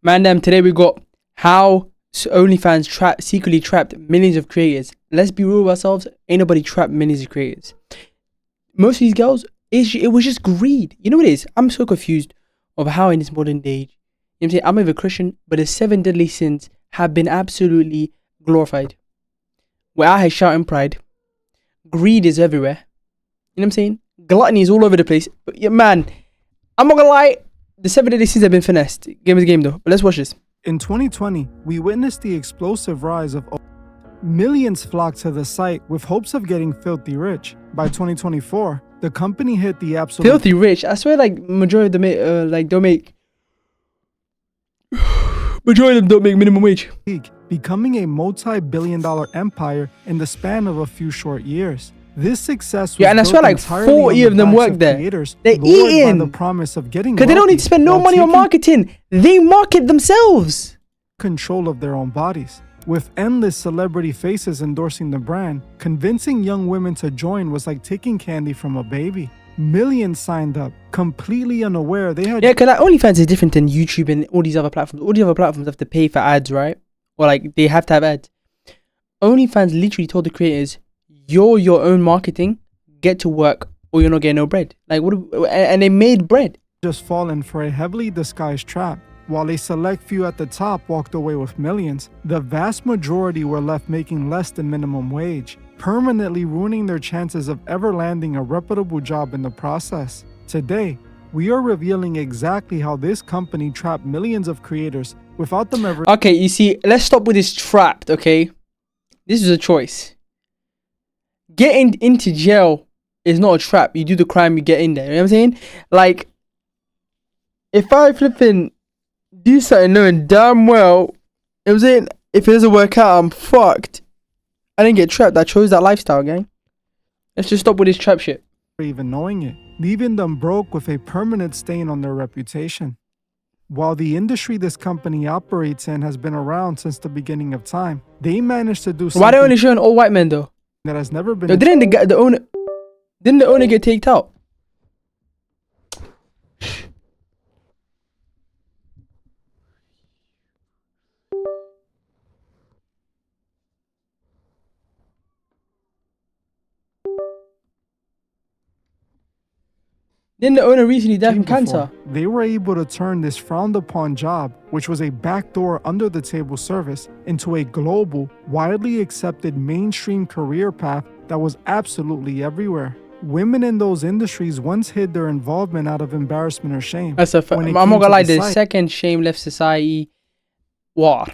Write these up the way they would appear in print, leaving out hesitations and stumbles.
Man, today we got how OnlyFans secretly trapped millions of creators. Let's be real with ourselves. Ain't nobody trapped millions of creators. Most of these girls, it was just greed. You know what it is? I'm so confused of how in this modern day, you know what I'm saying? I'm not even a Christian, but the 7 deadly sins have been absolutely glorified. We're out here shouting pride. Greed is everywhere. You know what I'm saying? Gluttony is all over the place. But yeah, man, I'm not gonna lie. The 7 deadly sins have been finessed. Game is a game though. But let's watch this. In 2020, we witnessed the explosive rise of millions flocked to the site with hopes of getting filthy rich. By 2024, the company hit the absolute filthy rich. I swear, like majority of them don't make majority of them don't make minimum wage. peak, becoming a multi-billion-dollar empire in the span of a few short years. This success was and I swear like 40 of them work there. They're eating the promise of getting because they don't need to spend no money on marketing. They market themselves. Control of their own bodies. With endless celebrity faces endorsing the brand, convincing young women to join was like taking candy from a baby. Millions signed up, completely unaware they had. Yeah, because like OnlyFans is different than YouTube and all these other platforms. All these other platforms have to pay for ads, right? Or like they have to have ads. OnlyFans literally told the creators, "You're your own marketing. Get to work, or you're not getting no bread." Like what? And they made bread. Just fallen for a heavily disguised trap. While a select few at the top walked away with millions, the vast majority were left making less than minimum wage, permanently ruining their chances of ever landing a reputable job in the process. Today, we are revealing exactly how this company trapped millions of creators without them ever. Okay, you see, let's stop with this trapped, okay? This is a choice. Getting into jail is not a trap. You do the crime, you get in there. You know what I'm saying? Like, if I flipping do something knowing damn well, you know what I'm saying? If it doesn't work out, I'm fucked. I didn't get trapped. I chose that lifestyle, gang. Let's just stop with this trap shit. Even knowing it, leaving them broke with a permanent stain on their reputation. While the industry this company operates in has been around since the beginning of time, they managed to do something. Why are they only showing all white men though? That has never been. No, didn't the owner get taken out? Didn't the owner recently die from cancer? They were able to turn this frowned upon job, which was a backdoor under the table service, into a global, widely accepted mainstream career path that was absolutely everywhere. Women in those industries once hid their involvement out of embarrassment or shame. That's a fact. I'm not gonna lie, the second shame left society, war.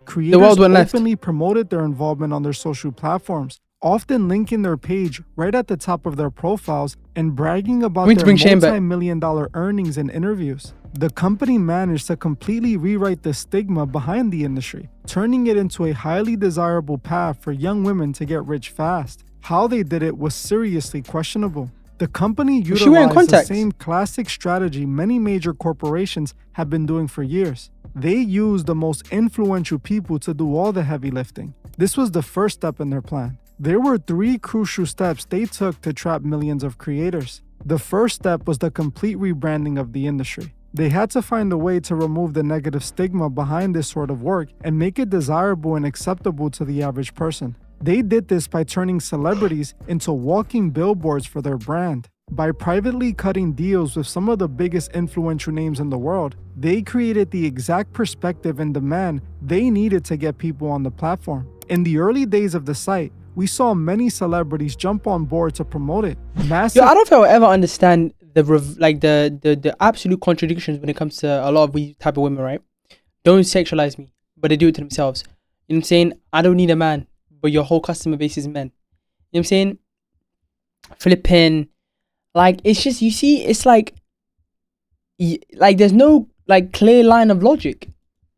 Creators the world went left. Openly promoted their involvement on their social platforms, often linking their page right at the top of their profiles and bragging about their multi-million-dollar earnings in interviews. The company managed to completely rewrite the stigma behind the industry, turning it into a highly desirable path for young women to get rich fast. How they did it was seriously questionable. The company utilized the same classic strategy many major corporations have been doing for years. They used the most influential people to do all the heavy lifting. This was the first step in their plan. There were 3 crucial steps they took to trap millions of creators. The first step was the complete rebranding of the industry. They had to find a way to remove the negative stigma behind this sort of work and make it desirable and acceptable to the average person. They did this by turning celebrities into walking billboards for their brand. By privately cutting deals with some of the biggest influential names in the world, they created the exact perspective and demand they needed to get people on the platform. In the early days of the site, we saw many celebrities jump on board to promote it. I don't know if I'll ever understand the absolute contradictions when it comes to a lot of these type of women, right? Don't sexualize me, but they do it to themselves. You know what I'm saying? I don't need a man, but your whole customer base is men. You know what I'm saying? Flipping. Like, it's just, you see, it's like there's no like clear line of logic.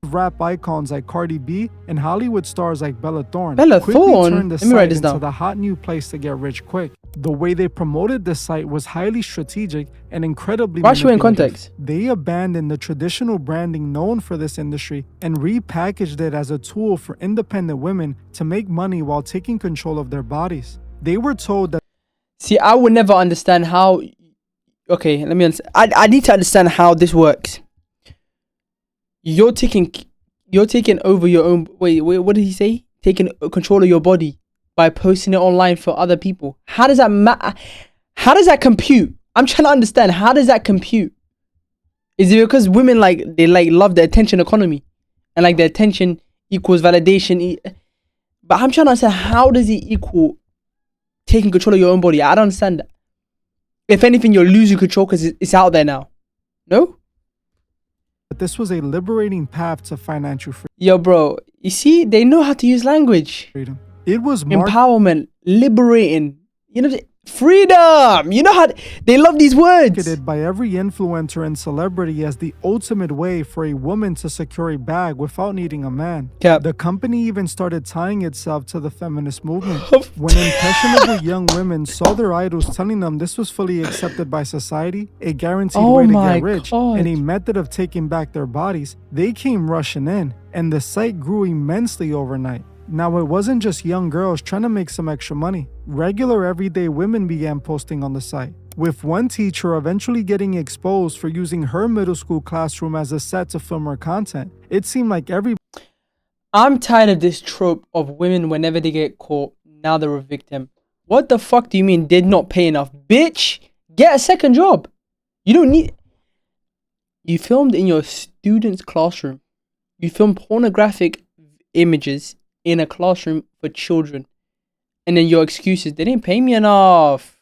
Rap icons like Cardi B and Hollywood stars like Bella Thorne turned the site into the hot new place to get rich quick. The way they promoted the site was highly strategic and incredibly manipulative. They abandoned the traditional branding known for this industry and repackaged it as a tool for independent women to make money while taking control of their bodies. They were told that. See, I would never understand how. Okay, let me understand. I need to understand how this works. you're taking over your own. Wait, what did he say? Taking control of your body by posting it online for other people. How does that how does that compute? I'm trying to understand. How does that compute? Is it because women they love the attention economy, and like the attention equals validation? But I'm trying to understand, how does it equal taking control of your own body? I don't understand that. If anything, you're losing control because it's out there now. No? But this was a liberating path to financial freedom. Yo, bro, you see, they know how to use language. It was empowerment, liberating, you know, freedom. You know how they love these words. Marketed by every influencer and celebrity as the ultimate way for a woman to secure a bag without needing a man. Yep. The company even started tying itself to the feminist movement. When impressionable young women saw their idols telling them this was fully accepted by society, a guaranteed way to get rich, and a method of taking back their bodies, they came rushing in, and the site grew immensely overnight. Now, it wasn't just young girls trying to make some extra money. Regular everyday women began posting on the site, with one teacher eventually getting exposed for using her middle school classroom as a set to film her content. It seemed like I'm tired of this trope of women, whenever they get caught, now they're a victim. What the fuck do you mean did not pay enough? Bitch, get a second job. You don't need... You filmed in your student's classroom. You filmed pornographic images in a classroom for children, and then your excuses, they didn't pay me enough.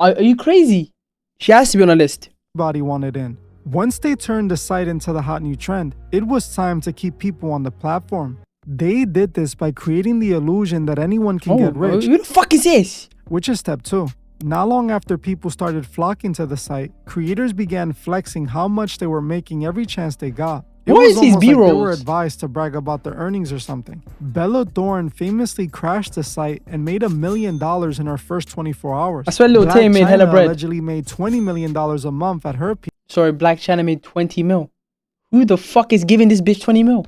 Are you crazy? She has to be on a list. Everybody wanted in. Once they turned the site into the hot new trend, it was time to keep people on the platform. They did this by creating the illusion that anyone can get rich. Who the fuck is this? Which is step 2. Not long after people started flocking to the site, creators began flexing how much they were making every chance they got. What is these B-rolls? Like they were advised to brag about their earnings or something. Bella Thorne famously crashed the site and made $1 million in her first 24 hours. I swear Lil Tay made hella bread. Allegedly made $20 million a month at her peak. Sorry, Black China made 20 mil. Who the fuck is giving this bitch 20 mil?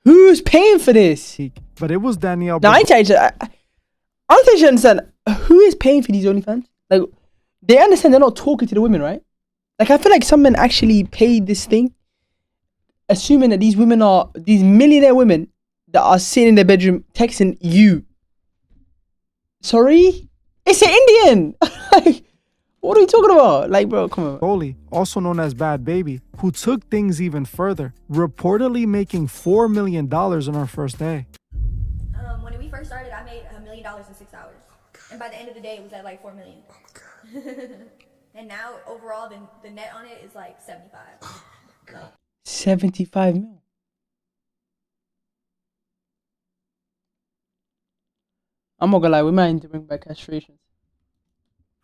Who's paying for this? But it was Danielle. Now, I don't think you understand. Who is paying for these OnlyFans? Like, they understand they're not talking to the women, right? Like, I feel like some men actually paid this thing, assuming that these women are these millionaire women that are sitting in their bedroom texting you. Sorry? It's an Indian! Like, what are you talking about? Like, bro, come on. Oli, also known as Bad Baby, who took things even further, reportedly making $4 million on her first day. When we first started, I made $1 million in 6 hours. And by the end of the day, it was at like $4 million. Oh my God. And now, overall, the net on it is like 75. Oh my God. 75 mil. I'm not gonna lie, we might need to bring back castrations.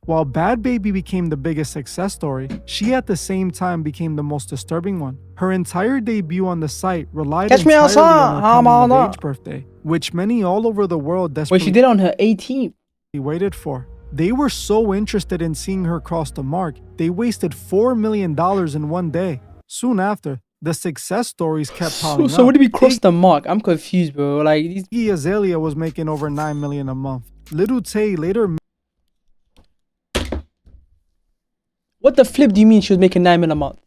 While Bad Baby became the biggest success story, she at the same time became the most disturbing one. Her entire debut on the site relied entirely on her coming-of-age birthday, which many all over the world desperately she did on her 18th. Waited for. They were so interested in seeing her cross the mark, they wasted $4 million in one day. Soon after, the success stories kept piling up. So what did we cross the mark? I'm confused, bro. Like, Iggy Azalea was making over $9 million a month. Lil Tay later... What the flip do you mean she was making $9 million a month?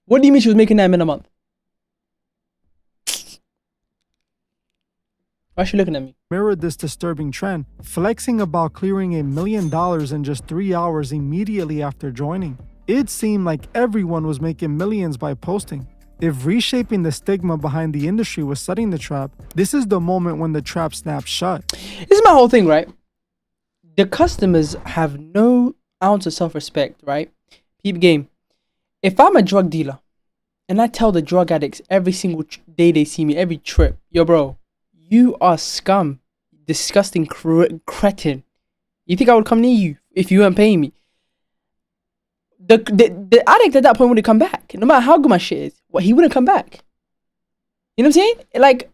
What do you mean she was making $9 million a month? Why is she looking at me? Mirrored this disturbing trend, flexing about clearing $1 million in just 3 hours immediately after joining. It seemed like everyone was making millions by posting. If reshaping the stigma behind the industry was setting the trap, this is the moment when the trap snaps shut. This is my whole thing, right? The customers have no ounce of self-respect, right? Peep game. If I'm a drug dealer and I tell the drug addicts every single day they see me, every trip, yo, bro, you are scum, disgusting cretin. You think I would come near you if you weren't paying me? The addict at that point wouldn't come back. No matter how good my shit is, he wouldn't come back. You know what I'm saying? Like,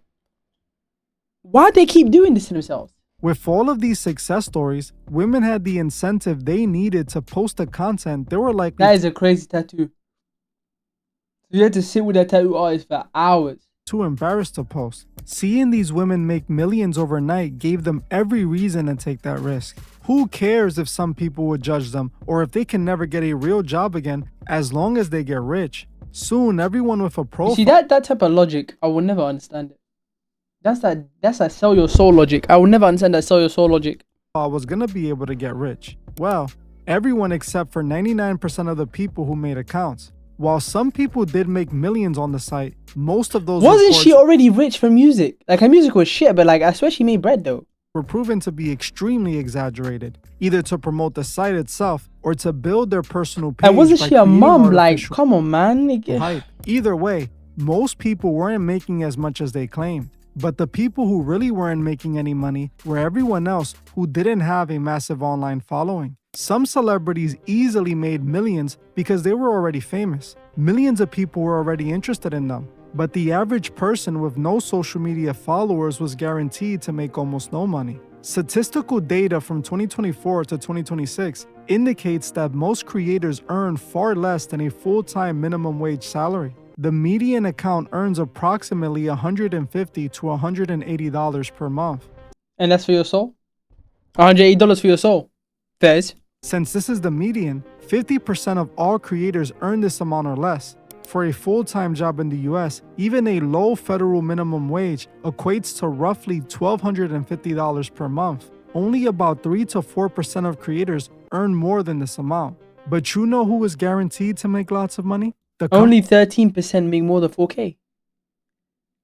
why'd they keep doing this to themselves? With all of these success stories, women had the incentive they needed to post the content they were likely... That is a crazy tattoo. You had to sit with that tattoo artist for hours. too embarrassed to post. Seeing these women make millions overnight gave them every reason to take that risk. Who cares if some people would judge them or if they can never get a real job again as long as they get rich? Soon, everyone with a profile... See, that type of logic, I will never understand it. That's that sell your soul logic. I will never understand that sell your soul logic. ...was gonna be able to get rich. Well, everyone except for 99% of the people who made accounts. While some people did make millions on the site, most of those Wasn't she already rich from music? Like, her music was shit, but like, I swear she made bread though. Were proven to be extremely exaggerated, either to promote the site itself or to build their personal page. And wasn't she a mom? Like, come on, man. Hype. Either way, most people weren't making as much as they claimed. But the people who really weren't making any money were everyone else who didn't have a massive online following. Some celebrities easily made millions because they were already famous. Millions of people were already interested in them. But the average person with no social media followers was guaranteed to make almost no money. Statistical data from 2024 to 2026 indicates that most creators earn far less than a full-time minimum wage salary. The median account earns approximately $150 to $180 per month. And that's for your soul? $180 for your soul. Fez. Since this is the median, 50% of all creators earn this amount or less. For a full-time job in the US, even a low federal minimum wage equates to roughly $1,250 per month. Only about 3 to 4% of creators earn more than this amount. But you know who is guaranteed to make lots of money? Only 13% make more than 4K.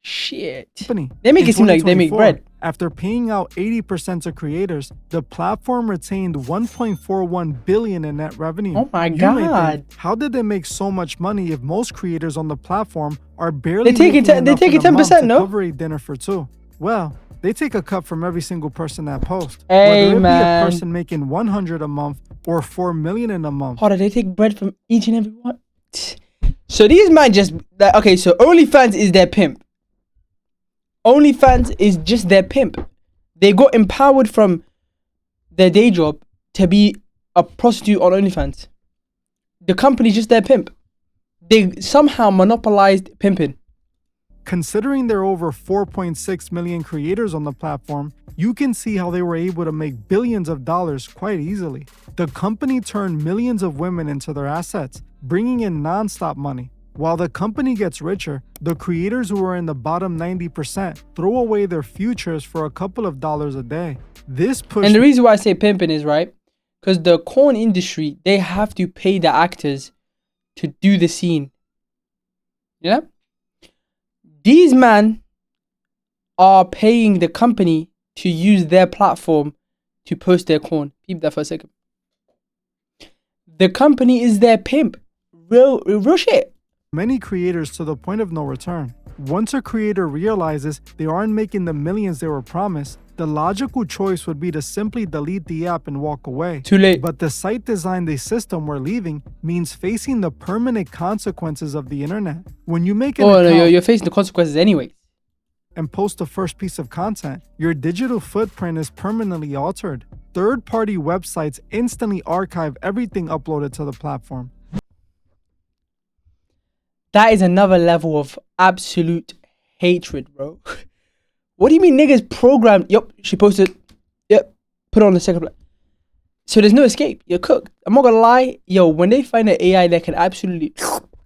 Shit. Company. They make it seem like they make bread. After paying out 80% to creators, the platform retained $1.41 billion in net revenue. Oh my God. Think, how did they make so much money if most creators on the platform are barely they take it 10%, no? Cover a dinner for two? Well, they take a cut from every single person that posts. Hey, whether it man. be a person making $100 a month or $4 million in a month. Hold on, they take bread from each and every one. So these men just... Okay, so OnlyFans is their pimp. OnlyFans is just their pimp. They got empowered from their day job to be a prostitute on OnlyFans. The company's just their pimp. They somehow monopolized pimping. Considering there are over 4.6 million creators on the platform, you can see how they were able to make billions of dollars quite easily. The company turned millions of women into their assets, bringing in non-stop money. While the company gets richer, the creators who are in the bottom 90% throw away their futures for a couple of dollars a day. This push... And the reason why I say pimping is, right, because the porn industry, they have to pay the actors to do the scene. Yeah? These men are paying the company to use their platform to post their corn. Keep that for a second. The company is their pimp. Real shit. Many creators to the point of no return. Once a creator realizes they aren't making the millions they were promised, the logical choice would be to simply delete the app and walk away. Too late. But the site designed a system where leaving means facing the permanent consequences of the internet. When you make an account you're facing the consequences anyway. And post the first piece of content, your digital footprint is permanently altered. Third-party websites instantly archive everything uploaded to the platform. That is another level of absolute hatred, bro. What do you mean niggas programmed? Yup, she posted. Yep, put on the second play. So there's no escape. You're cooked. I'm not gonna lie. Yo, when they find an AI that can absolutely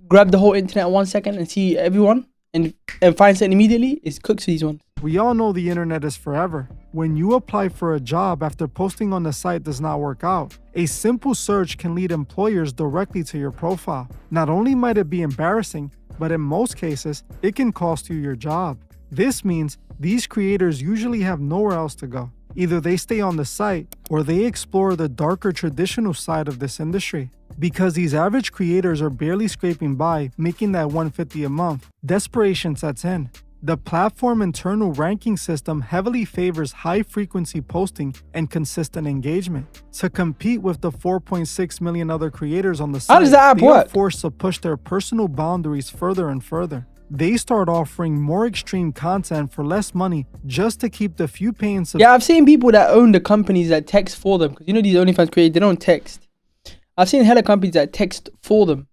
grab the whole internet in 1 second and see everyone and find something immediately, it's cooked for these ones. We all know the internet is forever. When you apply for a job after posting on the site does not work out, a simple search can lead employers directly to your profile. Not only might it be embarrassing, but in most cases, it can cost you your job. This means these creators usually have nowhere else to go. Either they stay on the site or they explore the darker traditional side of this industry. Because these average creators are barely scraping by, making that $150 a month, desperation sets in. The platform internal ranking system heavily favors high-frequency posting and consistent engagement. To compete with the 4.6 million other creators on the site, how does the app they work? are forced to push their personal boundaries further and further. They start offering more extreme content for less money just to keep the few paying subscribers. Yeah, I've seen people that own the companies that text for them. Because you know these OnlyFans creators, they don't text. I've seen hella companies that text for them.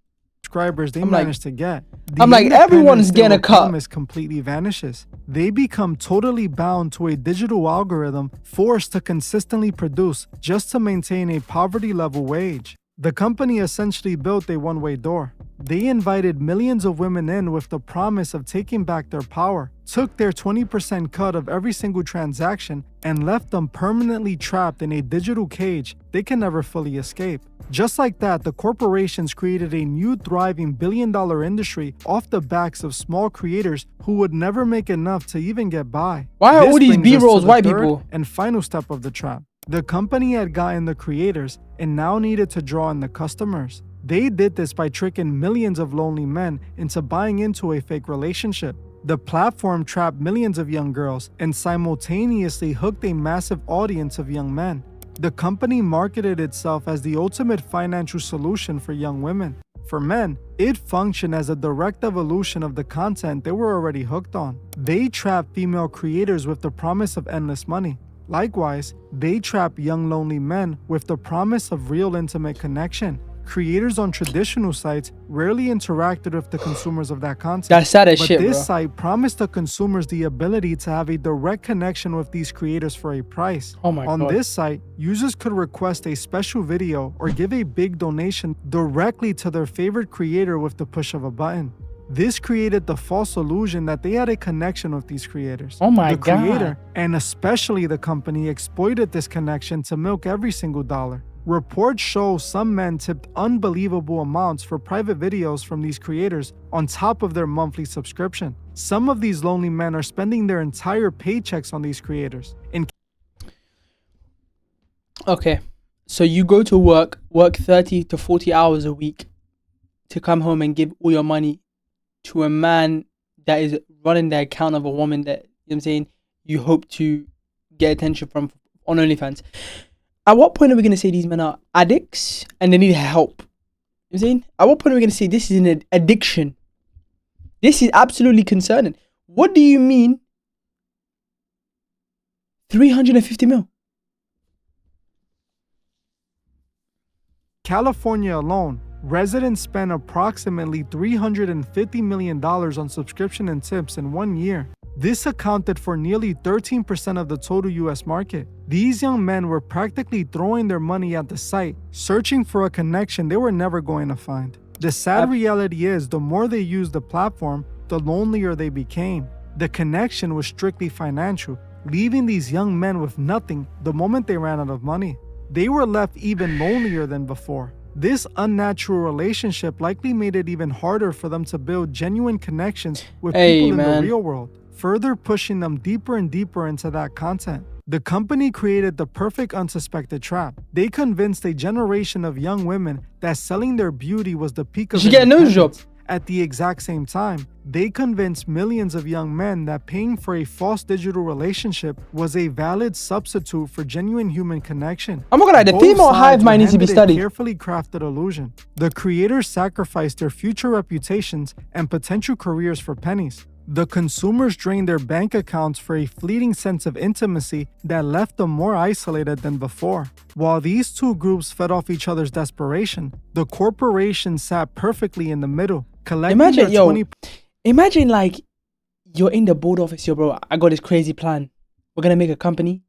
subscribers they I'm like- manage to get, I'm like, everyone's independence they getting a were cut. promised completely vanishes. They become totally bound to a digital algorithm forced to consistently produce just to maintain a poverty level wage. The company essentially built a one-way door. They invited millions of women in with the promise of taking back their power, took their 20% cut of every single transaction, and left them permanently trapped in a digital cage they can never fully escape. Just like that, the corporations created a new thriving billion-dollar industry off the backs of small creators who would never make enough to even get by. Why are This all these brings us to B-rolls the white third people? and final step of the trap. The company had gotten the creators and now needed to draw in the customers. They did this by tricking millions of lonely men into buying into a fake relationship. The platform trapped millions of young girls and simultaneously hooked a massive audience of young men. The company marketed itself as the ultimate financial solution for young women. For men, it functioned as a direct evolution of the content they were already hooked on. They trapped female creators with the promise of endless money. Likewise, they trap young lonely men with the promise of real intimate connection. Creators on traditional sites rarely interacted with the consumers of that content. That's sad as but shit, this bro. site promised the consumers the ability to have a direct connection with these creators for a price. Oh my On God. this site, users could request a special video or give a big donation directly to their favorite creator with the push of a button. This created the false illusion that they had a connection with these creators. Oh my The creator, God. and especially the company, exploited this connection to milk every single dollar. Reports show some men tipped unbelievable amounts for private videos from these creators on top of their monthly subscription. Some of these lonely men are spending their entire paychecks on these creators. Okay, so you go to work 30 to 40 hours a week to come home and give all your money to a man that is running the account of a woman that, you know what I'm saying, you hope to get attention from on OnlyFans. At what point are we going to say these men are addicts and they need help? You know what I'm saying? At what point are we going to say this is an addiction? This is absolutely concerning. What do you mean 350 mil? California alone, residents spent approximately $350 million on subscription and tips in 1 year. This accounted for nearly 13% of the total US market. These young men were practically throwing their money at the site, searching for a connection they were never going to find. The sad reality is, the more they used the platform, the lonelier they became. The connection was strictly financial, leaving these young men with nothing the moment they ran out of money. They were left even lonelier than before. This unnatural relationship likely made it even harder for them to build genuine connections with people in the real world, further pushing them deeper and deeper into that content. The company created the perfect unsuspected trap. They convinced a generation of young women that selling their beauty was the peak of You should get a nose job. independence. At the exact same time, they convinced millions of young men that paying for a false digital relationship was a valid substitute for genuine human connection. I'm not gonna lie, the Both female sides hive were mind needs to be handed a studied. carefully crafted illusion. The creators sacrificed their future reputations and potential careers for pennies. The consumers drained their bank accounts for a fleeting sense of intimacy that left them more isolated than before. While these two groups fed off each other's desperation, the corporation sat perfectly in the middle, collecting Imagine, their yo, 20. Imagine like you're in the board office, yo, bro. I got this crazy plan. We're gonna make a company,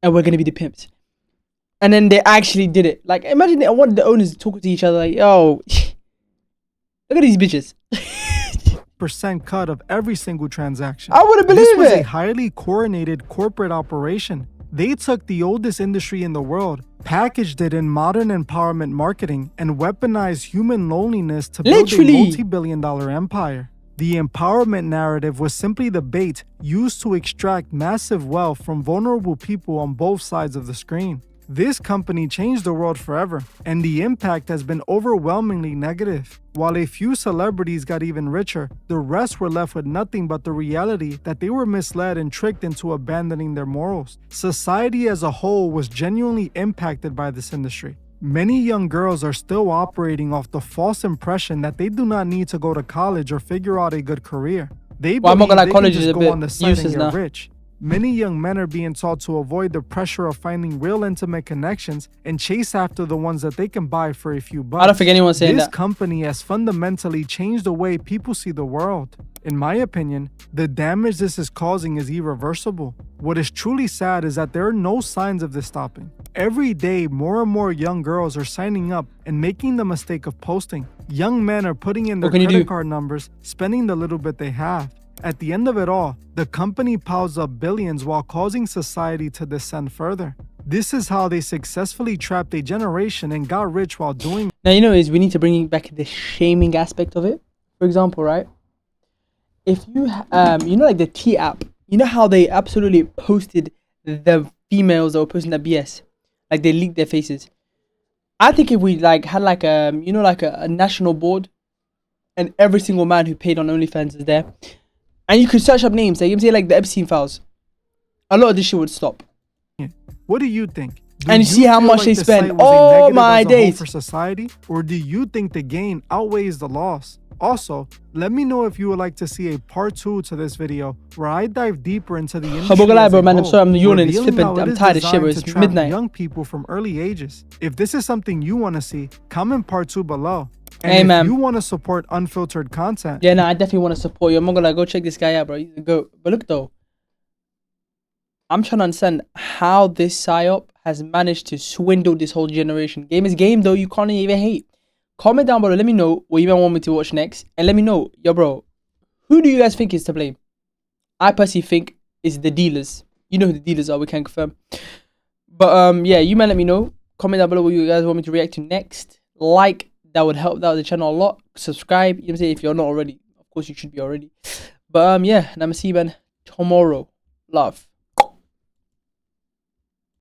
and we're gonna be the pimps. And then they actually did it. Like, imagine I want the owners talking to each other like, yo, look at these bitches. Percent cut of every single transaction. I wouldn't This believe was a it. highly coordinated corporate operation. They took the oldest industry in the world, packaged it in modern empowerment marketing, and weaponized human loneliness to build Literally. a multi-billion-dollar empire. The empowerment narrative was simply the bait used to extract massive wealth from vulnerable people on both sides of the screen. This company changed the world forever, and the impact has been overwhelmingly negative. While a few celebrities got even richer, the rest were left with nothing but the reality that they were misled and tricked into abandoning their morals. Society as a whole was genuinely impacted by this industry. Many young girls are still operating off the false impression that they do not need to go to college or figure out a good career. They Well, I'm not believe gonna lie, they college can is just a go bit on the site and useless get now. rich. Many young men are being taught to avoid the pressure of finding real intimate connections and chase after the ones that they can buy for a few bucks. I don't think anyone's saying this that. This company has fundamentally changed the way people see the world. In my opinion, the damage this is causing is irreversible. What is truly sad is that there are no signs of this stopping. Every day, more and more young girls are signing up and making the mistake of posting. Young men are putting in their credit card numbers, spending the little bit they have. At the end of it all, the company piles up billions while causing society to descend further. This is how they successfully trapped a generation and got rich while doing. Now, you know, is we need to bring back the shaming aspect of it. For example, right? If you, you know, like the T app, you know how they absolutely posted the females that were posting that BS, like they leaked their faces. I think if we like had like you know, like a national board, and every single man who paid on OnlyFans is there, and you could search up names, like you can say like the Epstein files, a lot of this shit would stop. What do you think? And you see how much they spend. Oh my days. For society, or do you think the gain outweighs the loss? Also, let me know if you would like to see a part 2 to this video where I dive deeper into the industry. Man, I'm sorry, I'm yawning. It's flipping. I'm tired of shit, bro. It's midnight. Young people from early ages. If this is something you want to see, comment part 2 below. And hey, man. If you want to support unfiltered content. Yeah, I definitely want to support you. I'm not gonna go check this guy out, bro. He's a goat. But look though, I'm trying to understand how this psyop has managed to swindle this whole generation. Game is game though. You can't even hate. Comment down below, let me know what you want me to watch next. And let me know, yo bro, who do you guys think is to blame? I personally think it's the dealers. You know who the dealers are, we can confirm. But yeah, you man let me know. Comment down below what you guys want me to react to next. Like, that would help out the channel a lot. Subscribe, you know what I'm saying, if you're not already. Of course you should be already. But yeah, and I'm gonna see you man tomorrow. Love.